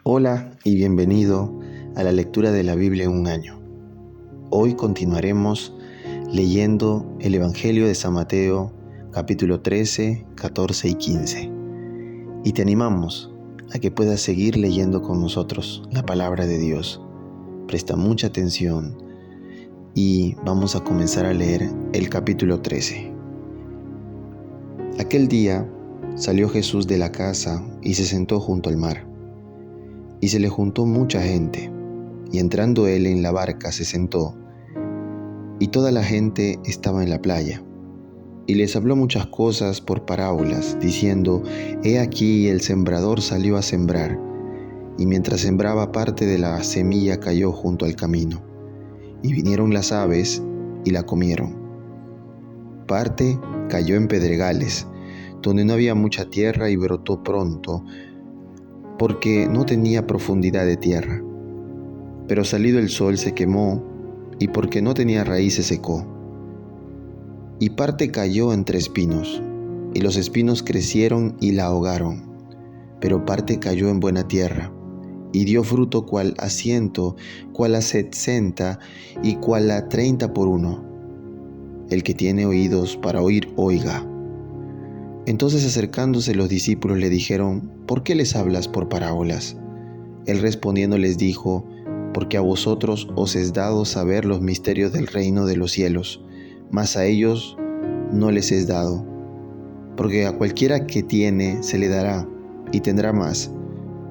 Hola y bienvenido a la lectura de la Biblia en un año. Hoy continuaremos leyendo el Evangelio de San Mateo, capítulo 13, 14 y 15. Y te animamos a que puedas seguir leyendo con nosotros la palabra de Dios. Presta mucha atención y vamos a comenzar a leer el capítulo 13. Aquel día salió Jesús de la casa y se sentó junto al mar. Y se le juntó mucha gente, y entrando él en la barca se sentó, y toda la gente estaba en la playa. Y les habló muchas cosas por parábolas, diciendo: He aquí el sembrador salió a sembrar, y mientras sembraba parte de la semilla cayó junto al camino, y vinieron las aves y la comieron. Parte cayó en pedregales, donde no había mucha tierra y brotó pronto, porque no tenía profundidad de tierra. Pero salido el sol se quemó, y porque no tenía raíz se secó. Y parte cayó entre espinos, y los espinos crecieron y la ahogaron. Pero parte cayó en buena tierra, y dio fruto cual a 100, cual a 60, y cual a 30 por uno. El que tiene oídos para oír, oiga. Entonces acercándose los discípulos le dijeron: ¿Por qué les hablas por parábolas? Él respondiendo les dijo: Porque a vosotros os es dado saber los misterios del reino de los cielos, mas a ellos no les es dado. Porque a cualquiera que tiene se le dará, y tendrá más,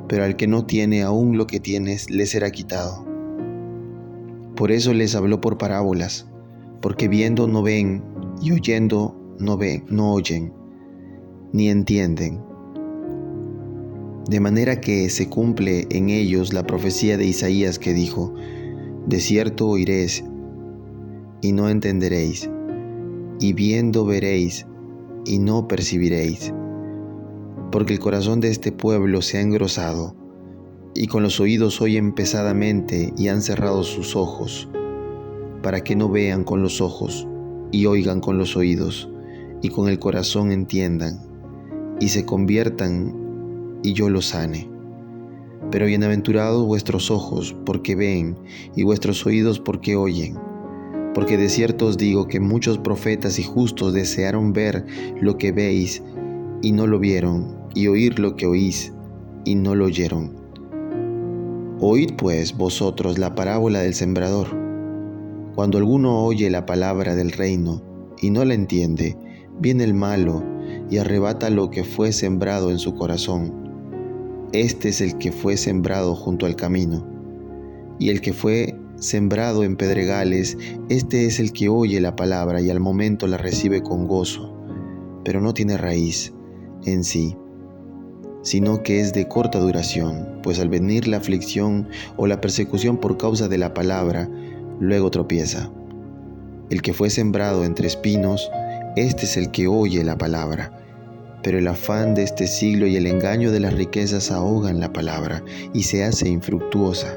pero al que no tiene, aún lo que tienes le será quitado. Por eso les habló por parábolas, porque viendo no ven, y oyendo no oyen, ni entienden. De manera que se cumple en ellos la profecía de Isaías que dijo: De cierto oiréis, y no entenderéis, y viendo veréis, y no percibiréis. Porque el corazón de este pueblo se ha engrosado, y con los oídos oyen pesadamente, y han cerrado sus ojos, para que no vean con los ojos, y oigan con los oídos, y con el corazón entiendan, y se conviertan, y yo los sane. Pero bienaventurados vuestros ojos, porque ven, y vuestros oídos, porque oyen. Porque de cierto os digo que muchos profetas y justos desearon ver lo que veis, y no lo vieron, y oír lo que oís, y no lo oyeron. Oíd pues vosotros la parábola del sembrador. Cuando alguno oye la palabra del reino, y no la entiende, viene el malo, y arrebata lo que fue sembrado en su corazón. Este es el que fue sembrado junto al camino. Y el que fue sembrado en pedregales, este es el que oye la palabra y al momento la recibe con gozo, pero no tiene raíz en sí, sino que es de corta duración, pues al venir la aflicción o la persecución por causa de la palabra, luego tropieza. El que fue sembrado entre espinos, este es el que oye la palabra, pero el afán de este siglo y el engaño de las riquezas ahogan la palabra y se hace infructuosa.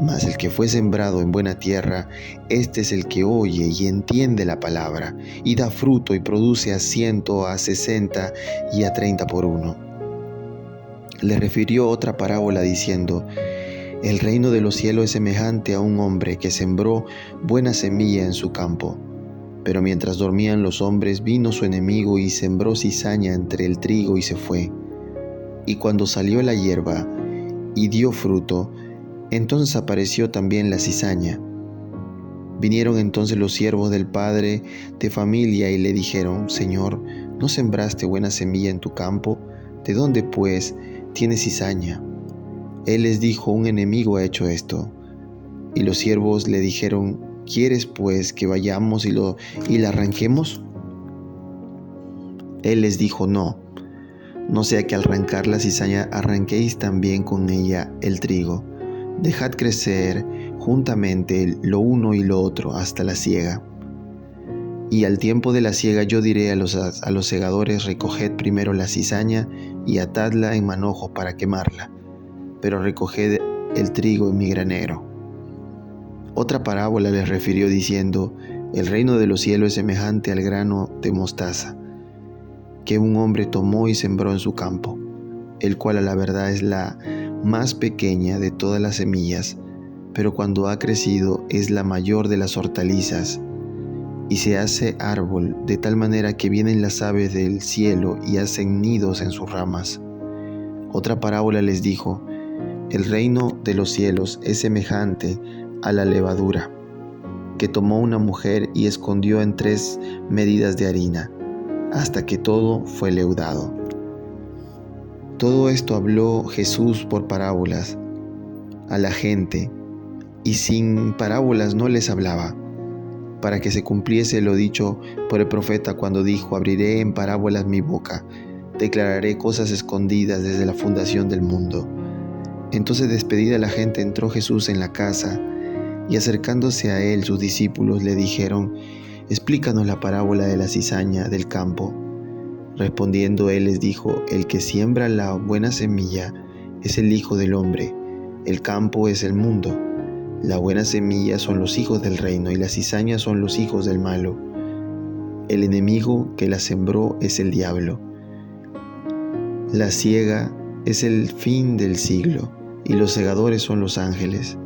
Mas el que fue sembrado en buena tierra, este es el que oye y entiende la palabra, y da fruto y produce a 100, a 60 y a 30 por uno. Le refirió otra parábola diciendo: El reino de los cielos es semejante a un hombre que sembró buena semilla en su campo. Pero mientras dormían los hombres, vino su enemigo y sembró cizaña entre el trigo y se fue. Y cuando salió la hierba y dio fruto, entonces apareció también la cizaña. Vinieron entonces los siervos del padre de familia y le dijeron: Señor, ¿no sembraste buena semilla en tu campo? ¿De dónde, pues, tienes cizaña? Él les dijo: Un enemigo ha hecho esto. Y los siervos le dijeron: ¿Quieres, pues, que vayamos y la arranquemos? Él les dijo: No sea que al arrancar la cizaña arranquéis también con ella el trigo. Dejad crecer juntamente lo uno y lo otro hasta la siega. Y al tiempo de la siega yo diré a los segadores: Recoged primero la cizaña y atadla en manojos para quemarla, pero recoged el trigo en mi granero. Otra parábola les refirió diciendo: El reino de los cielos es semejante al grano de mostaza, que un hombre tomó y sembró en su campo, el cual a la verdad es la más pequeña de todas las semillas, pero cuando ha crecido es la mayor de las hortalizas y se hace árbol de tal manera que vienen las aves del cielo y hacen nidos en sus ramas. Otra parábola les dijo: el reino de los cielos es semejante a la levadura, que tomó una mujer y escondió en 3 medidas de harina, hasta que todo fue leudado. Todo esto habló Jesús por parábolas a la gente, y sin parábolas no les hablaba, para que se cumpliese lo dicho por el profeta cuando dijo: abriré en parábolas mi boca, declararé cosas escondidas desde la fundación del mundo. Entonces, despedida la gente, entró Jesús en la casa, y acercándose a él sus discípulos le dijeron: explícanos la parábola de la cizaña del campo. Respondiendo él les dijo: el que siembra la buena semilla es el Hijo del Hombre, el campo es el mundo. La buena semilla son los hijos del reino y la cizaña son los hijos del malo. El enemigo que la sembró es el diablo. La siega es el fin del siglo y los segadores son los ángeles.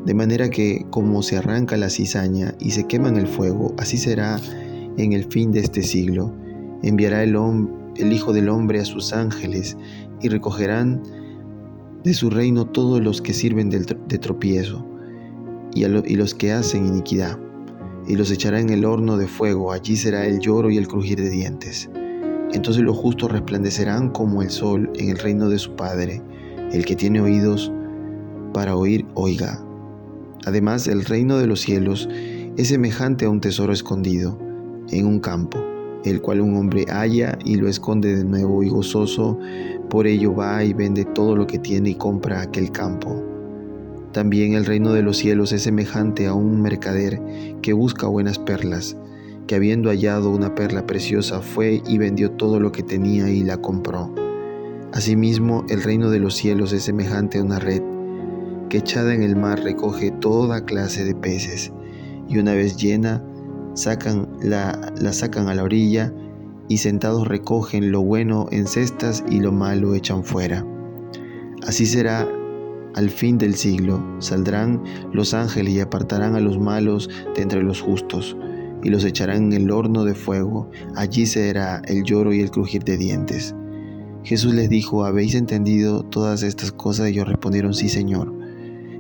De manera que como se arranca la cizaña y se quema en el fuego, así será en el fin de este siglo. Enviará el Hijo del Hombre a sus ángeles y recogerán de su reino todos los que sirven de tropiezo y los que hacen iniquidad, y los echará en el horno de fuego. Allí será el lloro y el crujir de dientes. Entonces los justos resplandecerán como el sol en el reino de su Padre. El que tiene oídos para oír, oiga. Además, el reino de los cielos es semejante a un tesoro escondido en un campo, el cual un hombre halla y lo esconde de nuevo, y gozoso por ello va y vende todo lo que tiene y compra aquel campo. También el reino de los cielos es semejante a un mercader que busca buenas perlas, que habiendo hallado una perla preciosa fue y vendió todo lo que tenía y la compró. Asimismo, el reino de los cielos es semejante a una red que echada en el mar recoge toda clase de peces, y una vez llena la sacan a la orilla, y sentados recogen lo bueno en cestas y lo malo echan fuera. Así será al fin del siglo. Saldrán los ángeles y apartarán a los malos de entre los justos, y los echarán en el horno de fuego. Allí será el lloro y el crujir de dientes. Jesús les dijo: ¿habéis entendido todas estas cosas? Y ellos respondieron: sí, Señor.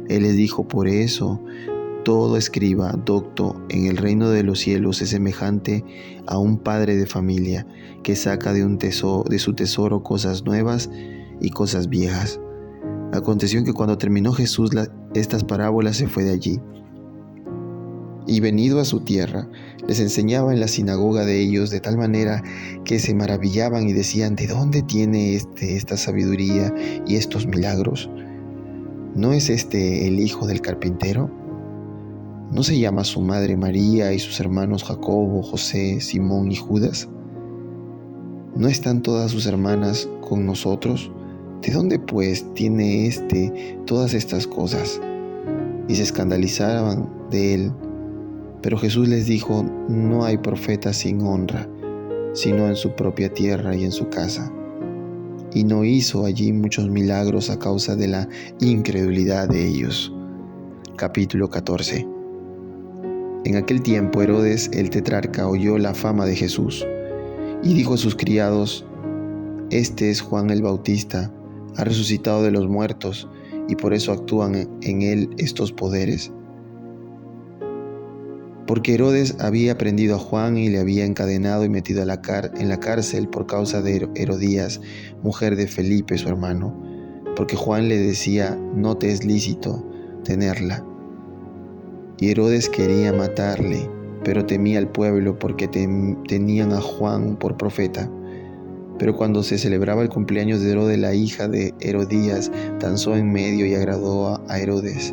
Él les dijo: por eso todo escriba docto en el reino de los cielos es semejante a un padre de familia que saca de su tesoro cosas nuevas y cosas viejas. Aconteció que cuando terminó Jesús estas parábolas, se fue de allí. Y venido a su tierra, les enseñaba en la sinagoga de ellos, de tal manera que se maravillaban y decían: ¿de dónde tiene esta sabiduría y estos milagros? ¿No es este el hijo del carpintero? ¿No se llama su madre María y sus hermanos Jacobo, José, Simón y Judas? ¿No están todas sus hermanas con nosotros? ¿De dónde pues tiene todas estas cosas? Y se escandalizaban de él. Pero Jesús les dijo: no hay profeta sin honra, sino en su propia tierra y en su casa. Y no hizo allí muchos milagros a causa de la incredulidad de ellos. Capítulo 14. En aquel tiempo Herodes el tetrarca oyó la fama de Jesús y dijo a sus criados: este es Juan el Bautista, ha resucitado de los muertos, y por eso actúan en él estos poderes. Porque Herodes había prendido a Juan y le había encadenado y metido en la cárcel por causa de Herodías, mujer de Felipe su hermano, porque Juan le decía: no te es lícito tenerla. Y Herodes quería matarle, pero temía al pueblo porque tenían a Juan por profeta. Pero cuando se celebraba el cumpleaños de Herodes, la hija de Herodías danzó en medio y agradó a Herodes,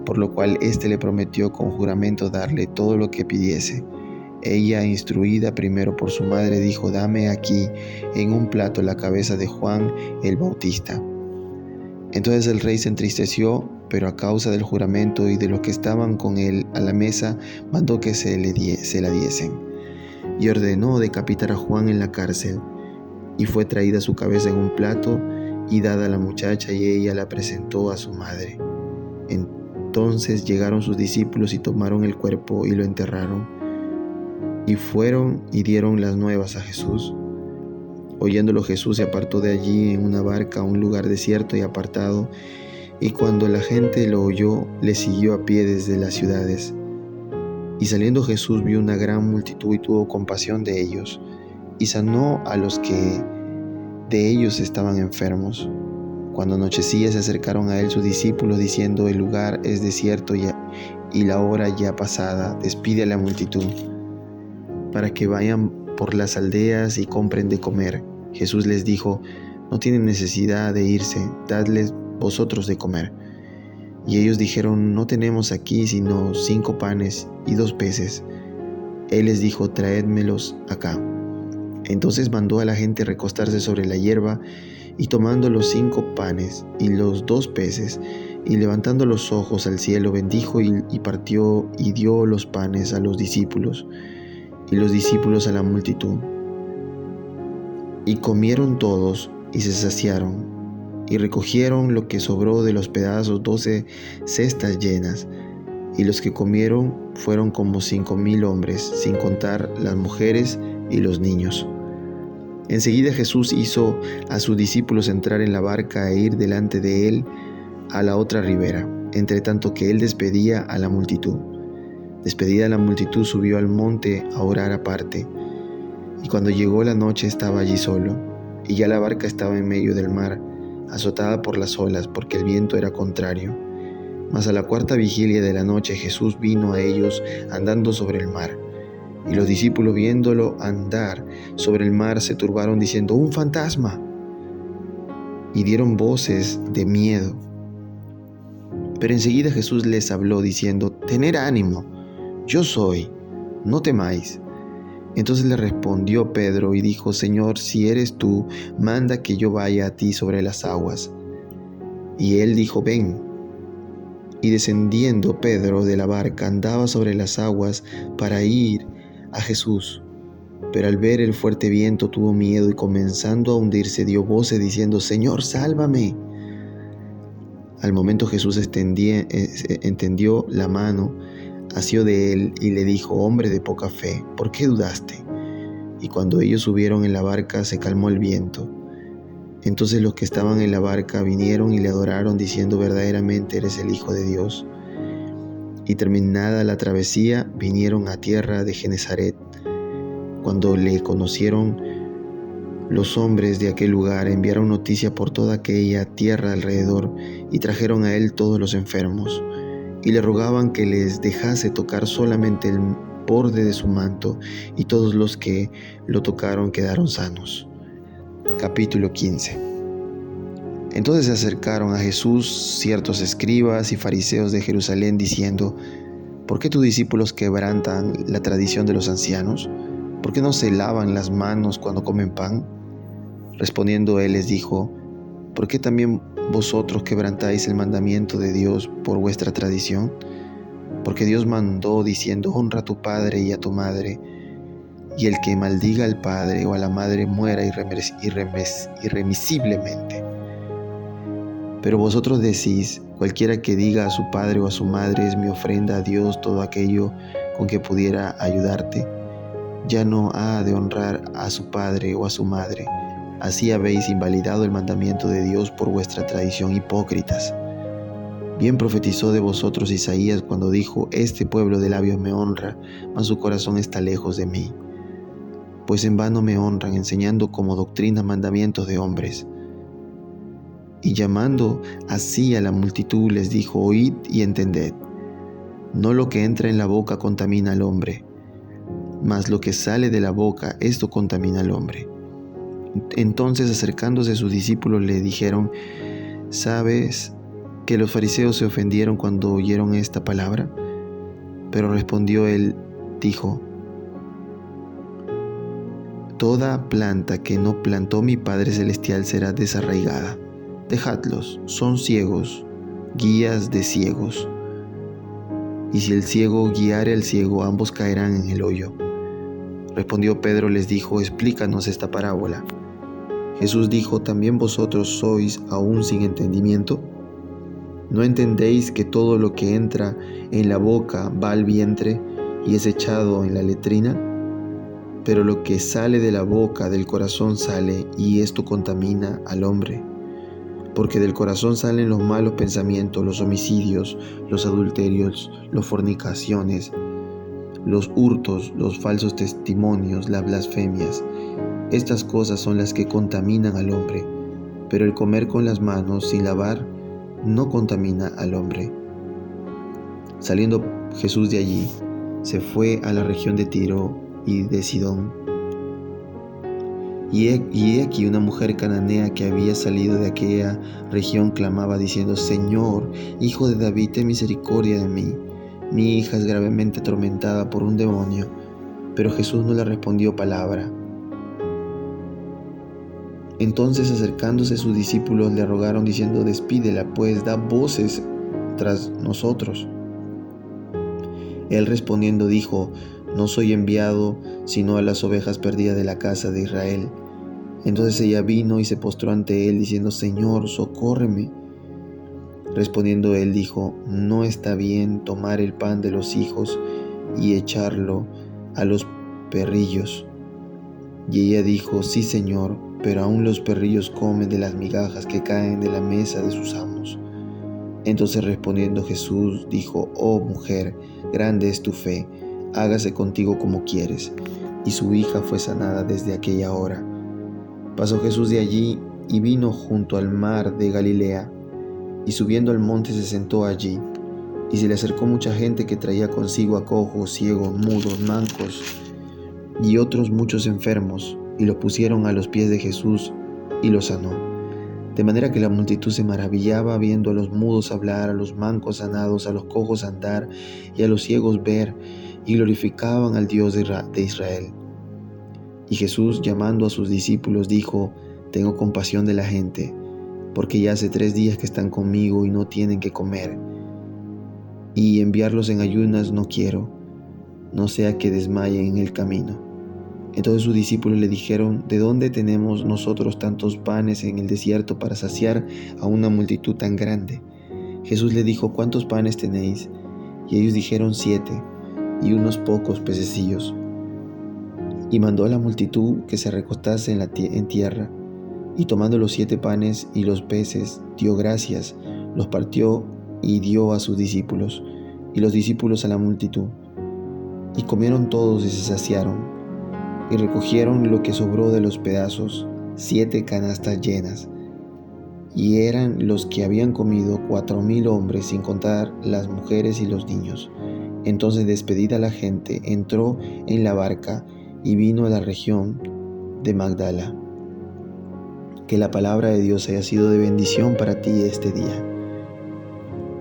por lo cual éste le prometió con juramento darle todo lo que pidiese. Ella, instruida primero por su madre, dijo: dame aquí en un plato la cabeza de Juan el Bautista. Entonces el rey se entristeció, pero a causa del juramento y de los que estaban con él a la mesa, mandó que se la diesen. Y ordenó decapitar a Juan en la cárcel. Y fue traída su cabeza en un plato, y dada la muchacha, y ella la presentó a su madre. Entonces llegaron sus discípulos y tomaron el cuerpo y lo enterraron. Y fueron y dieron las nuevas a Jesús. Oyéndolo, Jesús se apartó de allí en una barca a un lugar desierto y apartado, y cuando la gente lo oyó, le siguió a pie desde las ciudades. Y saliendo Jesús vio una gran multitud y tuvo compasión de ellos, y sanó a los que de ellos estaban enfermos. Cuando anochecía, se acercaron a él sus discípulos, diciendo: el lugar es desierto y la hora ya pasada, despide a la multitud, para que vayan por las aldeas y compren de comer. Jesús les dijo: no tienen necesidad de irse, dadles vosotros de comer. Y ellos dijeron: no tenemos aquí sino 5 panes y 2 peces. Él les dijo: traédmelos acá. Entonces mandó a la gente recostarse sobre la hierba, y tomando los 5 panes y los 2 peces, y levantando los ojos al cielo, bendijo y partió y dio los panes a los discípulos, y los discípulos a la multitud. Y comieron todos y se saciaron, y recogieron lo que sobró de los pedazos 12 cestas llenas, y los que comieron fueron como 5,000 hombres, sin contar las mujeres y los niños. Enseguida Jesús hizo a sus discípulos entrar en la barca e ir delante de él a la otra ribera, entre tanto que él despedía a la multitud. Despedida la multitud, subió al monte a orar aparte. Y cuando llegó la noche, estaba allí solo, y ya la barca estaba en medio del mar, azotada por las olas, porque el viento era contrario. Mas a la 4ª vigilia de la noche, Jesús vino a ellos andando sobre el mar. Y los discípulos, viéndolo andar sobre el mar, se turbaron, diciendo: ¡un fantasma! Y dieron voces de miedo. Pero enseguida Jesús les habló, diciendo: tened ánimo, yo soy, no temáis. Entonces le respondió Pedro y dijo: Señor, si eres tú, manda que yo vaya a ti sobre las aguas. Y él dijo: ven. Y descendiendo Pedro de la barca, andaba sobre las aguas para ir a Jesús. Pero al ver el fuerte viento tuvo miedo, y comenzando a hundirse dio voces diciendo: Señor, sálvame. Al momento Jesús entendió la mano, asió de él y le dijo: hombre de poca fe, ¿por qué dudaste? Y cuando ellos subieron en la barca, se calmó el viento. Entonces los que estaban en la barca vinieron y le adoraron, diciendo: verdaderamente eres el Hijo de Dios. Y terminada la travesía, vinieron a tierra de Genesaret. Cuando le conocieron, los hombres de aquel lugar enviaron noticia por toda aquella tierra alrededor, y trajeron a él todos los enfermos, y le rogaban que les dejase tocar solamente el borde de su manto, y todos los que lo tocaron quedaron sanos. Capítulo 15. Entonces se acercaron a Jesús ciertos escribas y fariseos de Jerusalén, diciendo: ¿por qué tus discípulos quebrantan la tradición de los ancianos? ¿Por qué no se lavan las manos cuando comen pan? Respondiendo él les dijo: ¿por qué también vosotros quebrantáis el mandamiento de Dios por vuestra tradición? Porque Dios mandó diciendo: honra a tu padre y a tu madre, y el que maldiga al padre o a la madre muera irremisiblemente. Pero vosotros decís: cualquiera que diga a su padre o a su madre, es mi ofrenda a Dios, todo aquello con que pudiera ayudarte, ya no ha de honrar a su padre o a su madre. Así habéis invalidado el mandamiento de Dios por vuestra tradición, hipócritas. Bien profetizó de vosotros Isaías cuando dijo: este pueblo de labios me honra, mas su corazón está lejos de mí. Pues en vano me honran, enseñando como doctrina mandamientos de hombres. Y llamando así a la multitud, les dijo: oíd y entended. No lo que entra en la boca contamina al hombre, mas lo que sale de la boca, esto contamina al hombre. Entonces, acercándose a sus discípulos, le dijeron: ¿sabes que los fariseos se ofendieron cuando oyeron esta palabra? Pero respondió él, dijo: toda planta que no plantó mi Padre Celestial será desarraigada. Dejadlos, son ciegos, guías de ciegos. Y si el ciego guiare al ciego, ambos caerán en el hoyo. Respondió Pedro, les dijo: explícanos esta parábola. Jesús dijo: ¿también vosotros sois aún sin entendimiento? ¿No entendéis que todo lo que entra en la boca va al vientre y es echado en la letrina? Pero lo que sale de la boca del corazón sale, y esto contamina al hombre. Porque del corazón salen los malos pensamientos, los homicidios, los adulterios, las fornicaciones, los hurtos, los falsos testimonios, las blasfemias. Estas cosas son las que contaminan al hombre, pero el comer con las manos sin lavar no contamina al hombre. Saliendo Jesús de allí, se fue a la región de Tiro y de Sidón. Y he aquí una mujer cananea que había salido de aquella región clamaba diciendo: Señor, Hijo de David, ten misericordia de mí. Mi hija es gravemente atormentada por un demonio. Pero Jesús no le respondió palabra. Entonces, acercándose sus discípulos, le rogaron diciendo: Despídela, pues da voces tras nosotros. Él respondiendo dijo: No soy enviado sino a las ovejas perdidas de la casa de Israel. Entonces ella vino y se postró ante él diciendo: Señor, socórreme. Respondiendo él dijo: No está bien tomar el pan de los hijos y echarlo a los perrillos. Y ella dijo: Sí, Señor, pero aún los perrillos comen de las migajas que caen de la mesa de sus amos. Entonces respondiendo Jesús dijo: Oh mujer, grande es tu fe, hágase contigo como quieres. Y su hija fue sanada desde aquella hora. Pasó Jesús de allí y vino junto al mar de Galilea, y subiendo al monte se sentó allí. Y se le acercó mucha gente que traía consigo a cojos, ciegos, mudos, mancos y otros muchos enfermos, y los pusieron a los pies de Jesús y los sanó. De manera que la multitud se maravillaba viendo a los mudos hablar, a los mancos sanados, a los cojos andar y a los ciegos ver, y glorificaban al Dios de Israel. Y Jesús, llamando a sus discípulos, dijo: Tengo compasión de la gente, porque ya hace 3 días que están conmigo y no tienen que comer. Y enviarlos en ayunas no quiero, no sea que desmayen en el camino. Entonces sus discípulos le dijeron: ¿De dónde tenemos nosotros tantos panes en el desierto para saciar a una multitud tan grande? Jesús le dijo: ¿Cuántos panes tenéis? Y ellos dijeron: 7, y unos pocos pececillos. Y mandó a la multitud que se recostase en tierra, y tomando los 7 panes y los peces, dio gracias, los partió y dio a sus discípulos, y los discípulos a la multitud. Y comieron todos y se saciaron, y recogieron lo que sobró de los pedazos, 7 canastas llenas. Y eran los que habían comido 4,000 hombres, sin contar las mujeres y los niños. Entonces, despedida la gente, entró en la barca y vino a la región de Magdala. Que la palabra de Dios haya sido de bendición para ti este día.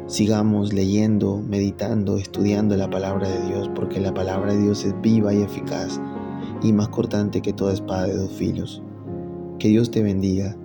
Sigamos leyendo, meditando, estudiando la palabra de Dios, porque la palabra de Dios es viva y eficaz y más cortante que toda espada de 2 filos. Que Dios te bendiga